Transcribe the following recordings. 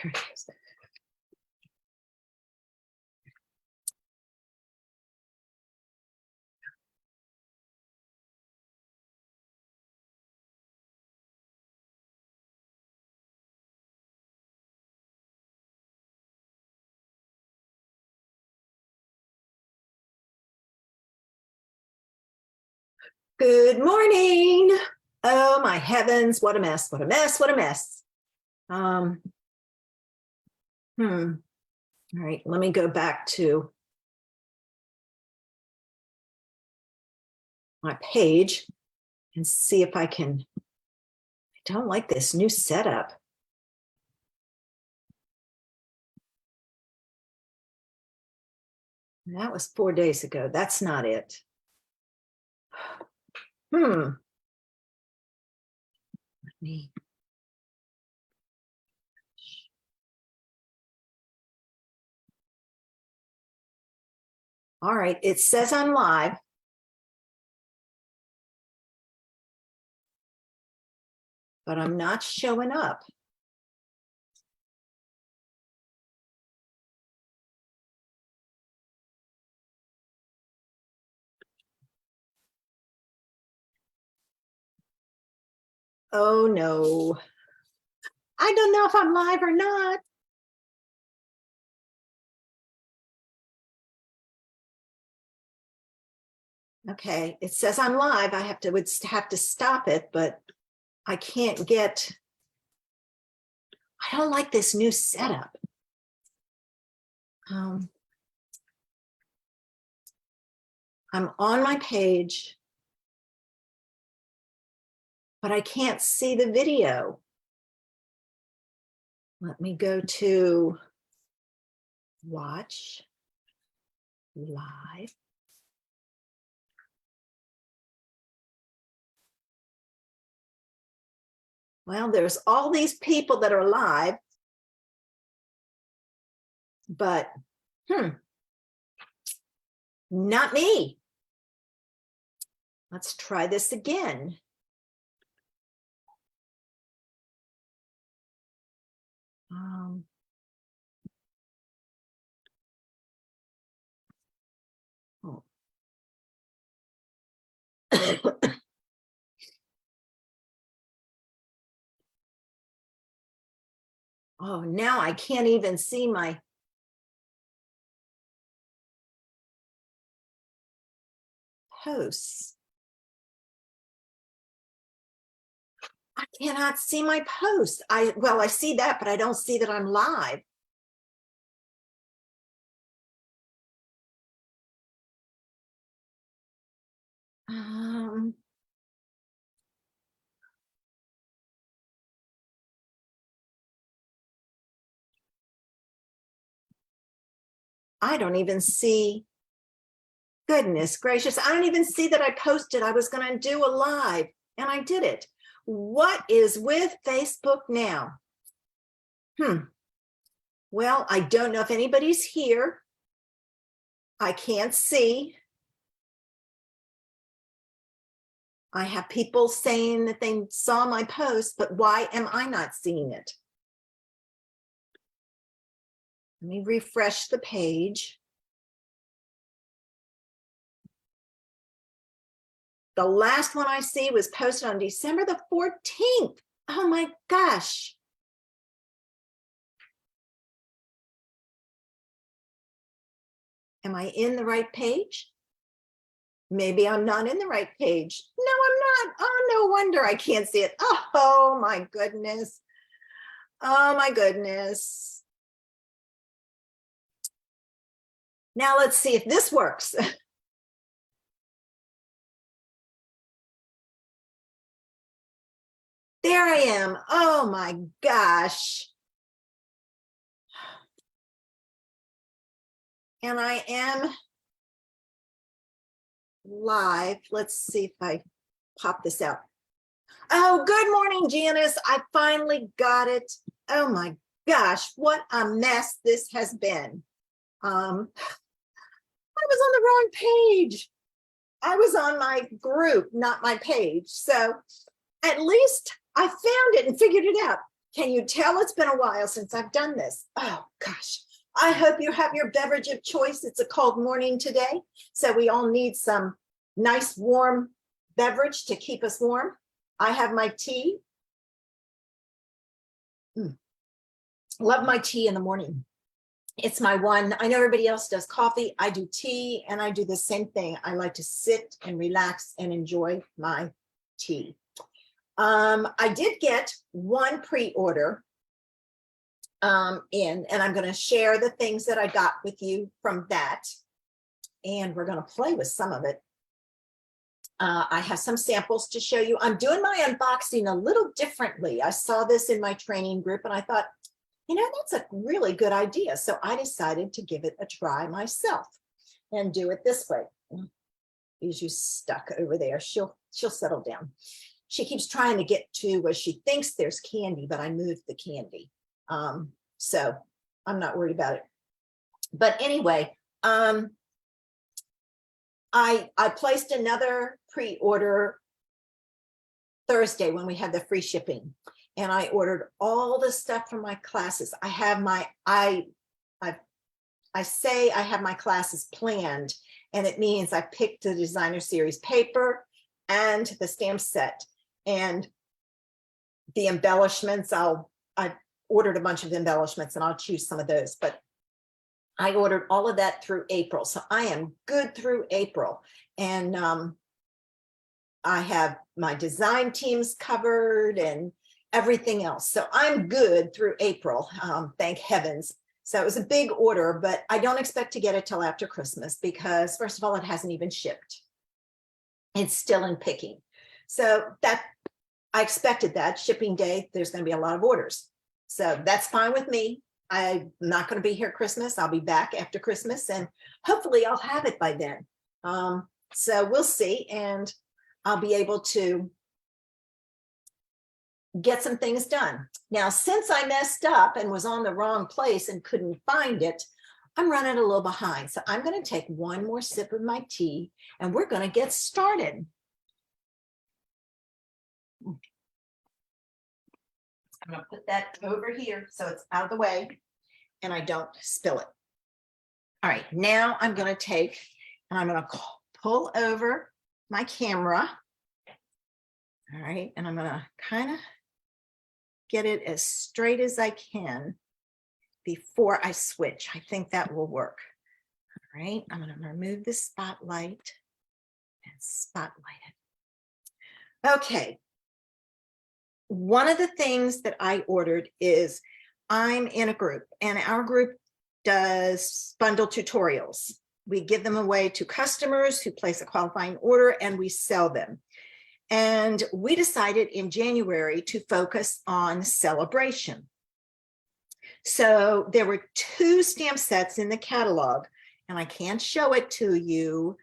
There it is. Good morning. Oh my heavens, what a mess, what a mess, what a mess. All right, let me go back to my page and see if I can. I don't like this new setup. That was 4 days ago. That's not it. Let me. All right, it says I'm live. But I'm not showing up. Oh no. I don't know if I'm live or not. Okay, it says I'm live. I would have to stop it, but I can't get. I don't like this new setup. I'm on my page, but I can't see the video. Let me go to watch live. Well, there's all these people that are live, but not me. Let's try this again. Oh. Oh, now I can't even see my posts. I cannot see my post. Well, I see that, but I don't see that I'm live. I don't even see. Goodness gracious, I don't even see that I posted I was going to do a live, and I did it. What is with Facebook now? Well, I don't know if anybody's here. I can't see. I have people saying that they saw my post, but why am I not seeing it? Let me refresh the page. The last one I see was posted on December the 14th. Oh my gosh. Am I in the right page? Maybe I'm not in the right page. No, I'm not. Oh, no wonder I can't see it. Oh my goodness. Oh my goodness. Now let's see if this works. There I am. Oh my gosh. And I am live. Let's see if I pop this out. Oh, good morning, Janice. I finally got it. Oh my gosh, what a mess this has been. I was on the wrong page. I was on my group, not my page. So at least I found it and figured it out. Can you tell it's been a while since I've done this? Oh gosh, I hope you have your beverage of choice. It's a cold morning today, so we all need some nice warm beverage to keep us warm. I have my tea. Love my tea in the morning. It's my one. I know everybody else does coffee. I do tea, and I do the same thing. I like to sit and relax and enjoy my tea. I did get one pre-order in, and I'm going to share the things that I got with you from that, and we're going to play with some of it. I have some samples to show you. I'm doing my unboxing a little differently. I saw this in my training group, and I thought, you know, that's a really good idea. So I decided to give it a try myself and do it this way. Is you stuck over there? She'll settle down. She keeps trying to get to where she thinks there's candy, but I moved the candy. So I'm not worried about it. But anyway, I placed another pre-order Thursday when we had the free shipping, and I ordered all the stuff from my classes. I have my, I say I have my classes planned, and it means I picked the designer series paper and the stamp set. And the embellishments, I ordered a bunch of embellishments, and I'll choose some of those, but I ordered all of that through April. So I am good through April. And I have my design teams covered and everything else. So I'm good through April, thank heavens. So it was a big order, but I don't expect to get it till after Christmas because, first of all, it hasn't even shipped. It's still in picking. So that I expected that shipping day, there's going to be a lot of orders. So that's fine with me. I'm not going to be here Christmas. I'll be back after Christmas, and hopefully I'll have it by then. So we'll see, and I'll be able to get some things done. Now, since I messed up and was on the wrong place and couldn't find it, I'm running a little behind. So I'm going to take one more sip of my tea, and we're going to get started. I'm going to put that over here so it's out of the way and I don't spill it. All right, now I'm going to take, and I'm going to pull over my camera. All right, and I'm going to kind of get it as straight as I can before I switch. I think that will work. All right, I'm going to remove the spotlight and spotlight it. Okay. One of the things that I ordered is I'm in a group, and our group does bundle tutorials. We give them away to customers who place a qualifying order, and we sell them. And we decided in January to focus on Sale-a-bration. So there were 2 stamp sets in the catalog, and I can't show it to you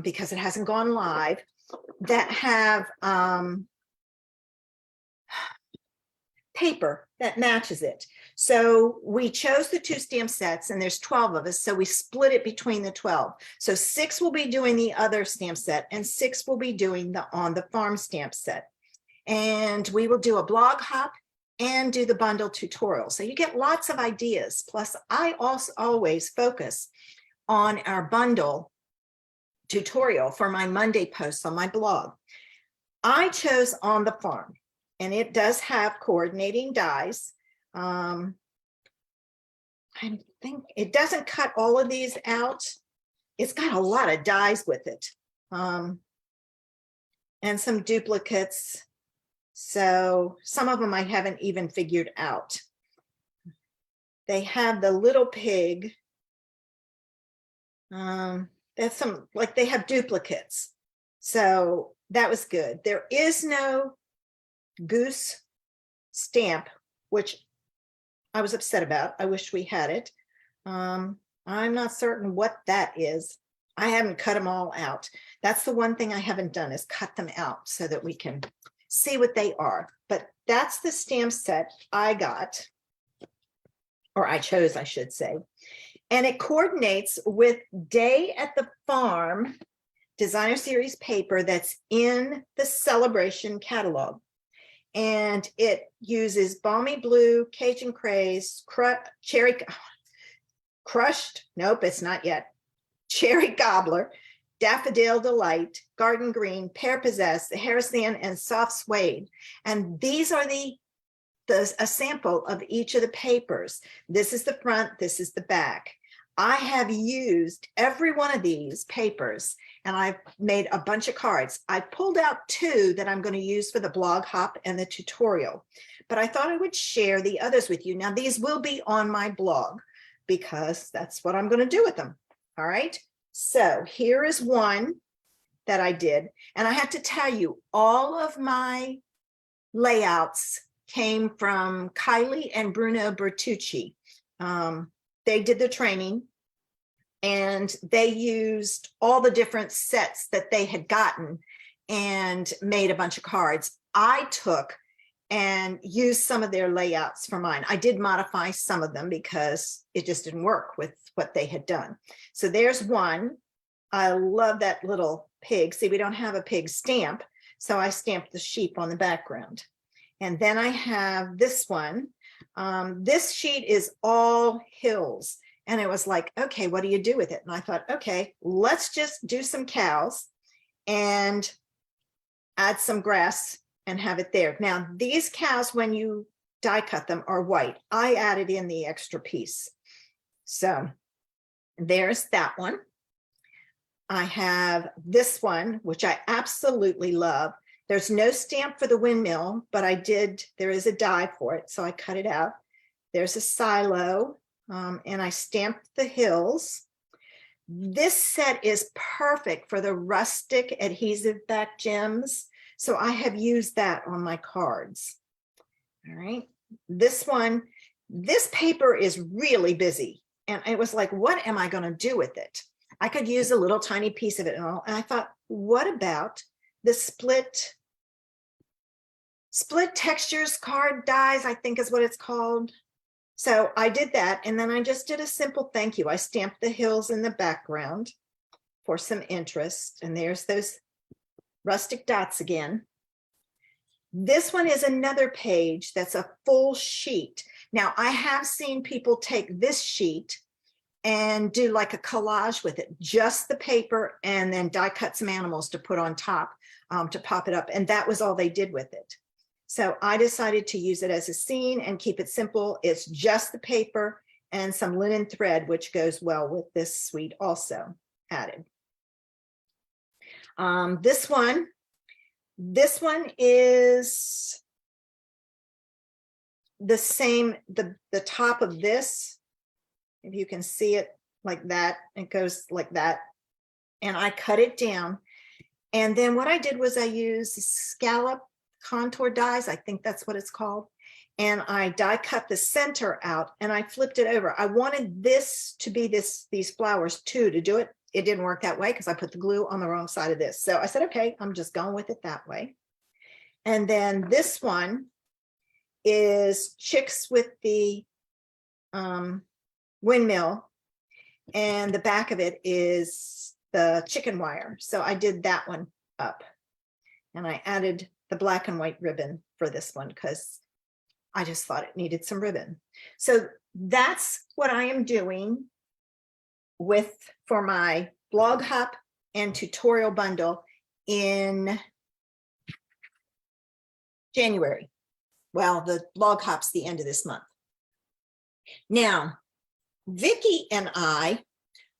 because it hasn't gone live, that have paper that matches it. So we chose the 2 stamp sets, and there's 12 of us, so we split it between the 12. So 6 will be doing the other stamp set, and 6 will be doing the On the Farm stamp set. And we will do a blog hop and do the bundle tutorial. So you get lots of ideas. Plus, I also always focus on our bundle tutorial for my Monday posts on my blog. I chose On the Farm, and it does have coordinating dies. I think it doesn't cut all of these out. It's got a lot of dies with it, and some duplicates. So some of them I haven't even figured out. They have the little pig. That's some, like, they have duplicates. So that was good. There is no goose stamp, which I was upset about. I wish we had it. I'm not certain what that is. I haven't cut them all out. That's the one thing I haven't done, is cut them out so that we can see what they are. But that's the stamp set I got, or I chose, I should say. And it coordinates with Day at the Farm designer series paper that's in the Sale-a-bration catalog. and it uses balmy blue, Cajun craze, cherry crushed, nope, it's not yet, cherry gobbler, daffodil delight, garden green, pear possess, the hair sand, and soft suede. And these are a sample of each of the papers. This is the front, this is the back. I have used every one of these papers and I've made a bunch of cards. I pulled out 2 that I'm going to use for the blog hop and the tutorial, but I thought I would share the others with you. Now, these will be on my blog because that's what I'm going to do with them. All right. So here is one that I did. And I have to tell you, all of my layouts came from Kylie and Bruno Bertucci. They did the training and they used all the different sets that they had gotten and made a bunch of cards. I took and used some of their layouts for mine. I did modify some of them because it just didn't work with what they had done. So there's one. I love that little pig. See, we don't have a pig stamp, so I stamped the sheep on the background. And then I have this one. This sheet is all hills. And it was like, okay, what do you do with it? And I thought, okay, let's just do some cows and add some grass and have it there. Now, these cows, when you die cut them, are white. I added in the extra piece. So there's that one. I have this one, which I absolutely love. There's no stamp for the windmill, but there is a die for it, so I cut it out. There's a silo, and I stamped the hills. This set is perfect for the rustic adhesive back gems, so I have used that on my cards. All right, this one, this paper is really busy, and it was like, what am I going to do with it? I could use a little tiny piece of it and all, and I thought, what about the split textures card dies, I think is what it's called. So I did that, and then I just did a simple thank you. I stamped the hills in the background for some interest, and there's those rustic dots again. This one is another page that's a full sheet. Now, I have seen people take this sheet and do like a collage with it, just the paper, and then die cut some animals to put on top to pop it up. And that was all they did with it. So I decided to use it as a scene and keep it simple. It's just the paper and some linen thread, which goes well with this suite also added. This one is the same, the top of this, if you can see it like that, it goes like that. And I cut it down. And then what I did was I used scallop contour dies, I think that's what it's called. And I die cut the center out and I flipped it over. I wanted this to be these flowers too. To do it, it didn't work that way because I put the glue on the wrong side of this. So I said, okay, I'm just going with it that way. And then this one is chicks with the windmill, and the back of it is the chicken wire. So I did that one up, and I added the black and white ribbon for this one because I just thought it needed some ribbon. So that's what I am doing for my blog hop and tutorial bundle in January. Well, the blog hop's the end of this month. Now, Vicki and I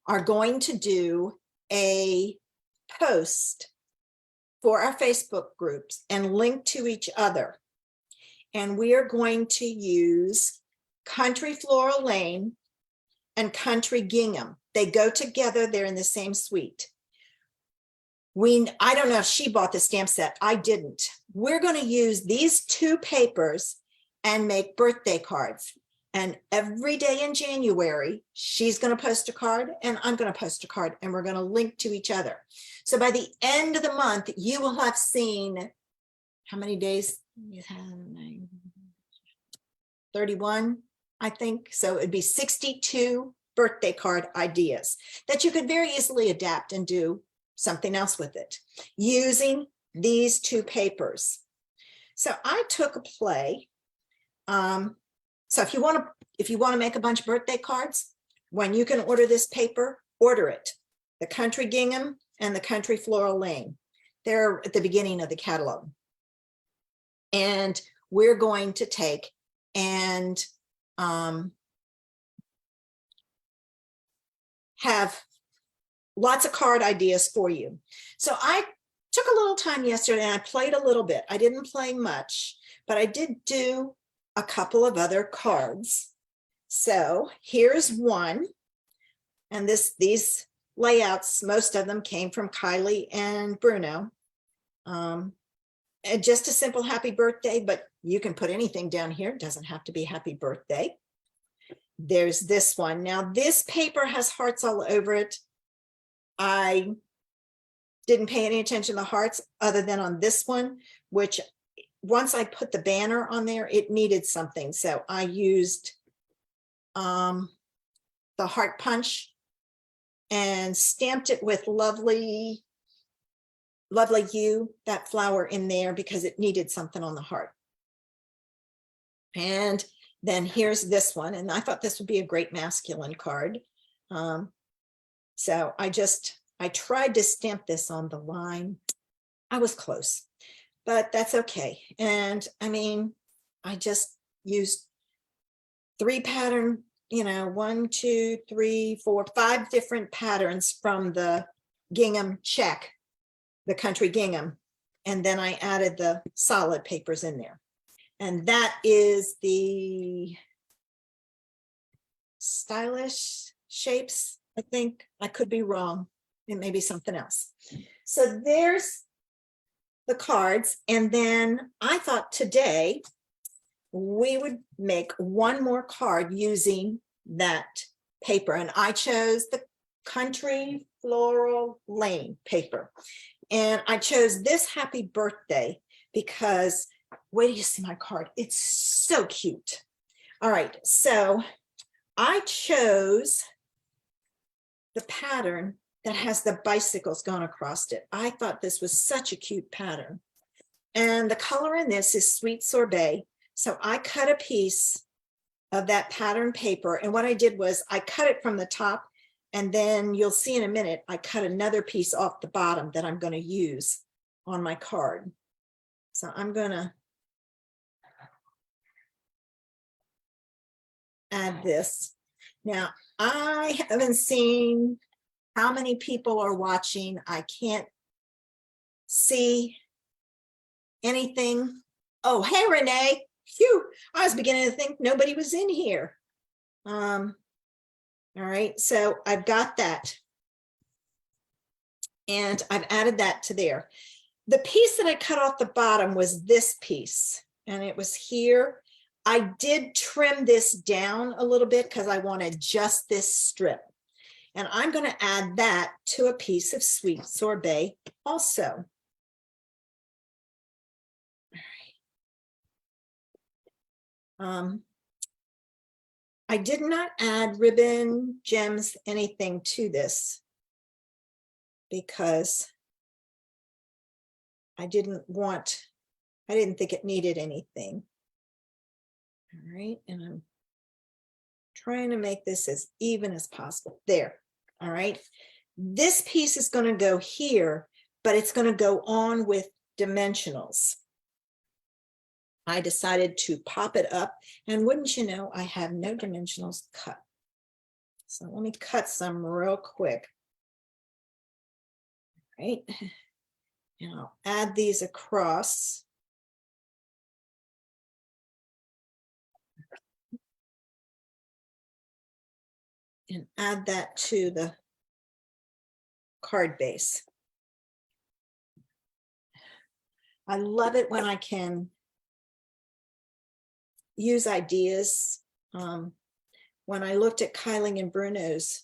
are going to do a post for our Facebook groups and link to each other. And we are going to use Country Floral Lane and Country Gingham. They go together, they're in the same suite. I don't know if she bought the stamp set, I didn't. We're going to use these 2 papers and make birthday cards. And every day in January, she's going to post a card and I'm going to post a card, and we're going to link to each other. So by the end of the month, you will have seen how many days you have? 31, I think. So it'd be 62 birthday card ideas that you could very easily adapt and do something else with it using these 2 papers. So I took a play. So if you want to make a bunch of birthday cards, when you can order this paper, order it. The Country Gingham and the Country Floral Lane. They're at the beginning of the catalog. And we're going to take and have lots of card ideas for you. So I took a little time yesterday and I played a little bit. I didn't play much, but I did do a couple of other cards. So here's one. And these layouts, most of them came from Kylie and Bruno. And just a simple happy birthday, but you can put anything down here. It doesn't have to be happy birthday. There's this one. Now this paper has hearts all over it. I didn't pay any attention to the hearts other than on this one, which once I put the banner on there, it needed something. So I used the heart punch and stamped it with lovely you, that flower in there, because it needed something on the heart. And then here's this one. And I thought this would be a great masculine card. So I tried to stamp this on the line. I was close, but that's okay. And I mean, I just used 3 pattern, 1, 2, 3, 4, 5 different patterns from the Gingham check, the Country Gingham. And then I added the solid papers in there. And that is the Stylish Shapes, I think. I could be wrong. It may be something else. So there's the cards. And then I thought today we would make one more card using that paper. And I chose the Country Floral Lane paper. And I chose this happy birthday because wait till you see my card. It's so cute. All right, so I chose the pattern that has the bicycles going across it. I thought this was such a cute pattern. And the color in this is Sweet Sorbet. So I cut a piece of that pattern paper. And what I did was I cut it from the top, and then you'll see in a minute, I cut another piece off the bottom that I'm going to use on my card. So I'm going to add this. Now, I haven't seen how many people are watching. I can't see anything. Oh, hey, Renee. Phew, I was beginning to think nobody was in here. All right, so I've got that. And I've added that to there. The piece that I cut off the bottom was this piece, and it was here. I did trim this down a little bit because I wanted just this strip. And I'm going to add that to a piece of Sweet Sorbet also. I did not add ribbon, gems, anything to this because I didn't think it needed anything. All right, and I'm trying to make this as even as possible. There, all right. This piece is going to go here, but it's going to go on with dimensionals. I decided to pop it up, and wouldn't you know, I have no dimensionals cut. So let me cut some real quick. All right, and I'll add these across. And add that to the card base. I love it when I can use ideas. When I looked at Kylie and Bruno's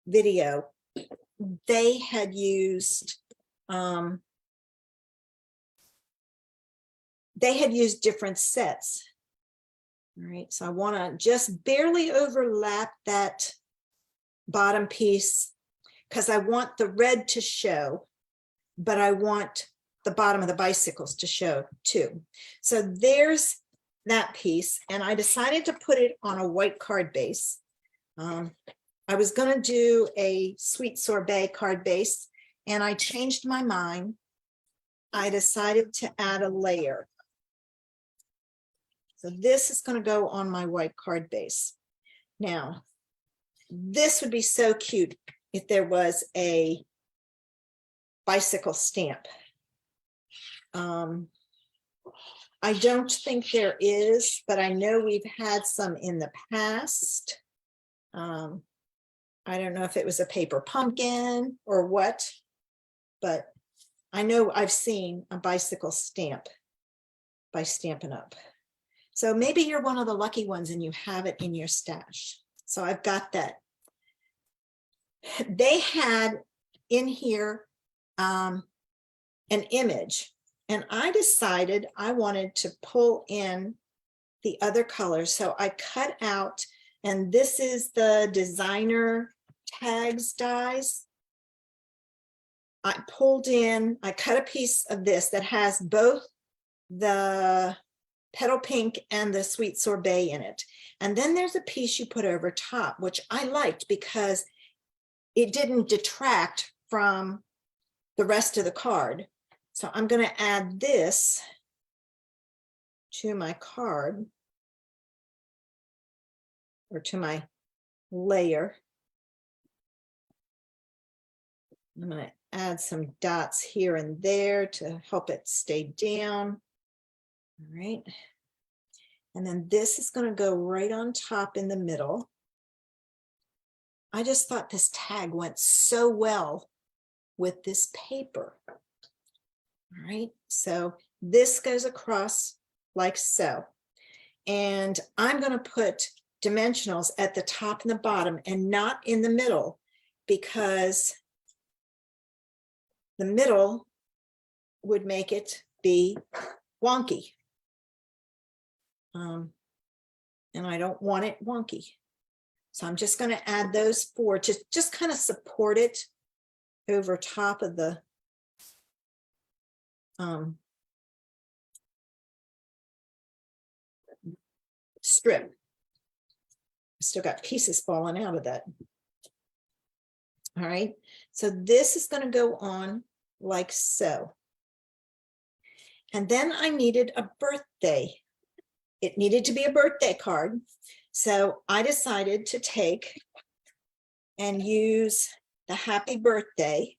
video, they had used different sets. All right, so I want to just barely overlap that bottom piece because I want the red to show, but I want the bottom of the bicycles to show too. So there's that piece, and I decided to put it on a white card base. I was going to do a sweet sorbet card base, and I changed my mind. I decided to add a layer. So this is going to go on my white card base. Now, this would be so cute if there was a bicycle stamp. I don't think there is, but I know we've had some in the past. I don't know if it was a paper pumpkin or what, but I know I've seen a bicycle stamp by Stampin' Up. So maybe you're one of the lucky ones and you have it in your stash. So I've got that. They had in here an image, and I decided I wanted to pull in the other colors. So I cut out, and this is the designer tags dies. I pulled in, I cut a piece of this that has both the petal pink and the sweet sorbet in it. And then there's a piece you put over top, which I liked because it didn't detract from the rest of the card. So I'm going to add this to my card, or to my layer. I'm going to add some dots here and there to help it stay down. All right. And then this is going to go right on top in the middle. I just thought this tag went so well with this paper. All right. So this goes across like so. And I'm going to put dimensionals at the top and the bottom and not in the middle, because the middle would make it be wonky. And I don't want it wonky. So I'm just going to add those four to just kind of support it over top of the strip. Still got pieces falling out of that. All right, so this is going to go on like so. And then I needed a birthday. It needed to be a birthday card. So I decided to take and use the happy birthday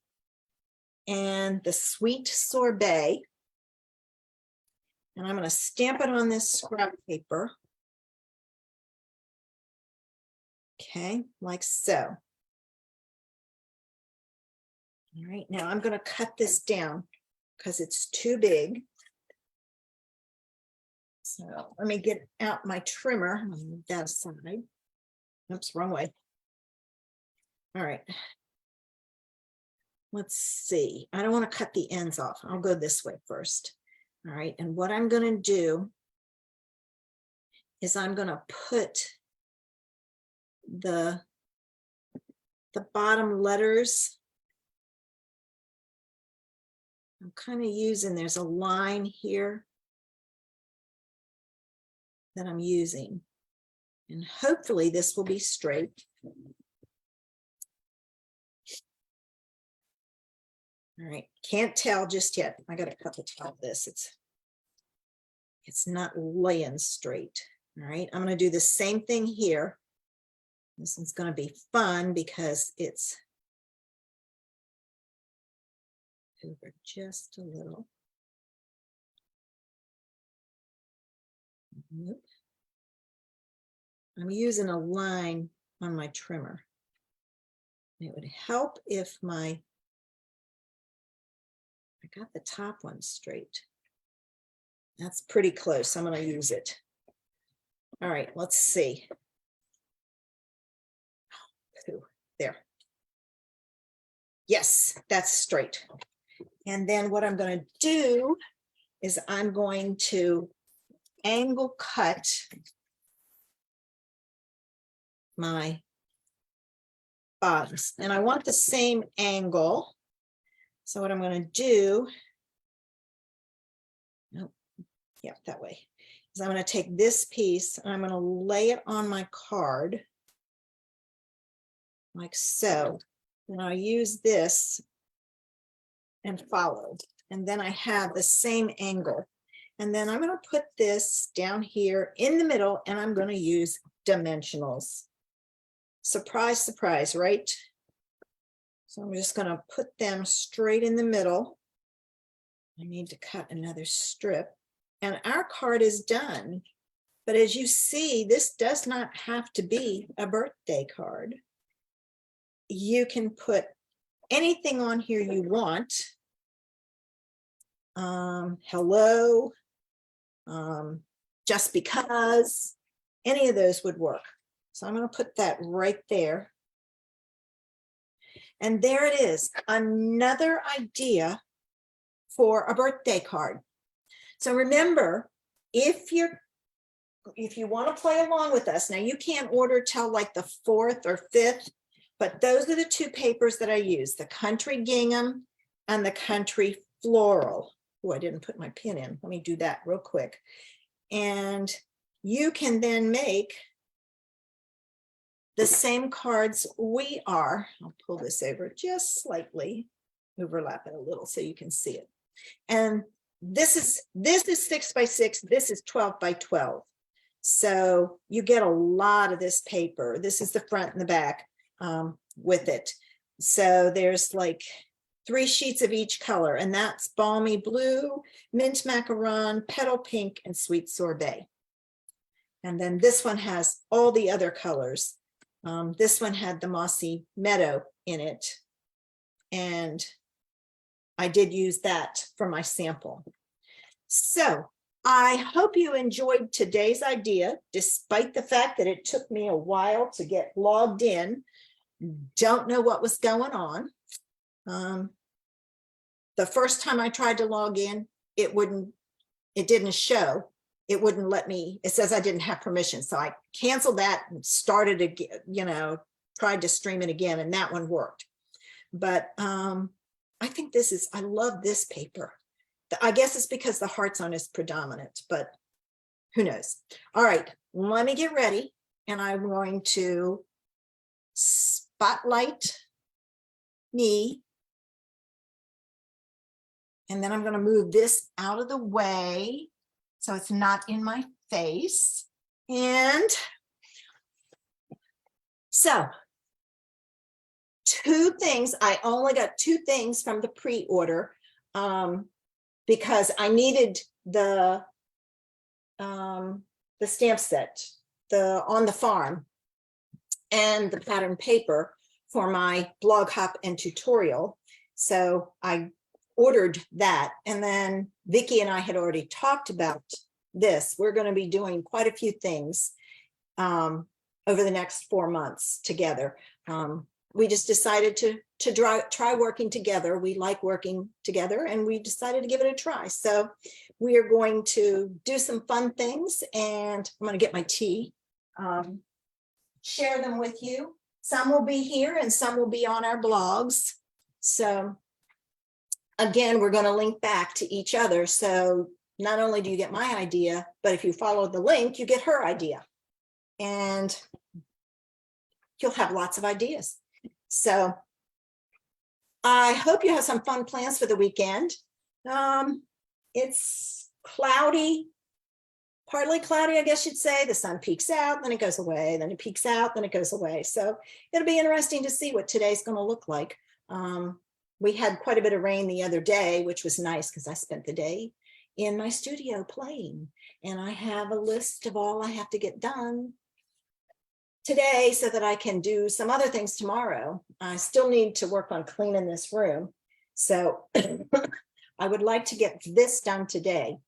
and the sweet sorbet. And I'm going to stamp it on this scrap paper. Okay, like so. All right, now I'm going to cut this down because it's too big. So let me get out my trimmer. I'm going to move that aside. Oops, wrong way. All right. Let's see. I don't want to cut the ends off. I'll go this way first. All right, and what I'm going to do is I'm going to put the bottom letters. I'm kind of using, there's a line here that I'm using, and hopefully this will be straight. All right, can't tell just yet. I got to cut the top of this. It's not laying straight. All right, I'm going to do the same thing here. This one's going to be fun because it's over just a little. Nope. I'm using a line on my trimmer. It would help if I got the top one straight. That's pretty close. I'm going to use it. All right, let's see. There. Yes, that's straight. And then what I'm going to do is I'm going to angle cut my bottoms. And I want the same angle. So what I'm going to do Yep, that way. So I'm going to take this piece and I'm going to lay it on my card like so. And I'll use this and follow. And then I have the same angle. And then I'm going to put this down here in the middle and I'm going to use dimensionals. Surprise, surprise, right? So I'm just going to put them straight in the middle. I need to cut another strip. And our card is done. But as you see, this does not have to be a birthday card. You can put anything on here you want. Hello, just because, any of those would work. So I'm going to put that right there. And there it is, another idea for a birthday card. So remember, if you want to play along with us, now you can't order till like the 4th or 5th, but those are the two papers that I use, the Country Gingham and the Country Floral. Oh, I didn't put my pin in. Let me do that real quick. And you can then make the same cards we are. I'll pull this over just slightly, overlap it a little so you can see it. And this is 6 by 6. This is 12 by 12. So you get a lot of this paper. This is the front and the back with it. So there's like 3 sheets of each color, and that's balmy blue, mint macaron, petal pink, and sweet sorbet. And then this one has all the other colors. This one had the mossy meadow in it, and I did use that for my sample. So I hope you enjoyed today's idea, despite the fact that it took me a while to get logged in. Don't know what was going on. The first time I tried to log in, it didn't show. It wouldn't let me, it says I didn't have permission. So I canceled that and started again, tried to stream it again, and that one worked. But I think I love this paper. I guess it's because the hearts on is predominant, but who knows? All right, let me get ready, and I'm going to spotlight me. And then I'm going to move this out of the way so it's not in my face. And so 2 things, I only got 2 things from the pre-order because I needed the stamp set, the On the Farm, and the pattern paper for my blog hop and tutorial. So I ordered that, and then Vicki and I had already talked about this. We're going to be doing quite a few things over the next 4 months together. We just decided to try working together. We like working together, and we decided to give it a try. So we are going to do some fun things, and I'm going to get my tea, share them with you. Some will be here and some will be on our blogs. So again, we're going to link back to each other. So not only do you get my idea, but if you follow the link, you get her idea. And you'll have lots of ideas. So I hope you have some fun plans for the weekend. It's cloudy, partly cloudy, I guess you'd say. The sun peeks out, then it goes away, then it peeks out, then it goes away. So it'll be interesting to see what today's going to look like. We had quite a bit of rain the other day, which was nice because I spent the day in my studio playing, and I have a list of all I have to get done today so that I can do some other things tomorrow. I still need to work on cleaning this room. So I would like to get this done today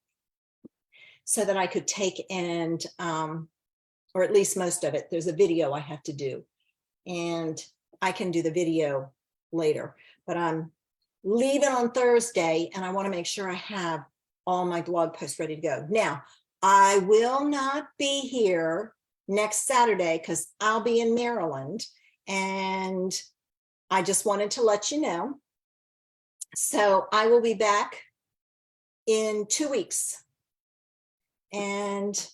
so that I could take and, or at least most of it, there's a video I have to do, and I can do the video later, but I'm leaving on Thursday and I want to make sure I have all my blog posts ready to go. Now, I will not be here next Saturday because I'll be in Maryland, and I just wanted to let you know. So I will be back in 2 weeks. and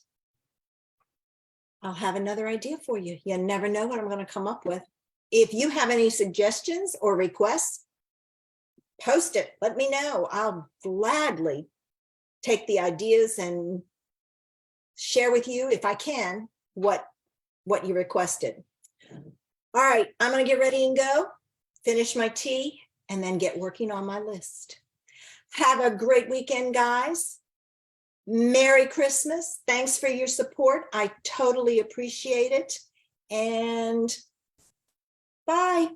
I'll have another idea for you. You never know what I'm going to come up with. If you have any suggestions or requests, post it. Let me know. I'll gladly take the ideas and share with you, if I can, what you requested. All right, I'm going to get ready and go, finish my tea, and then get working on my list. Have a great weekend, guys. Merry Christmas. Thanks for your support. I totally appreciate it. And bye.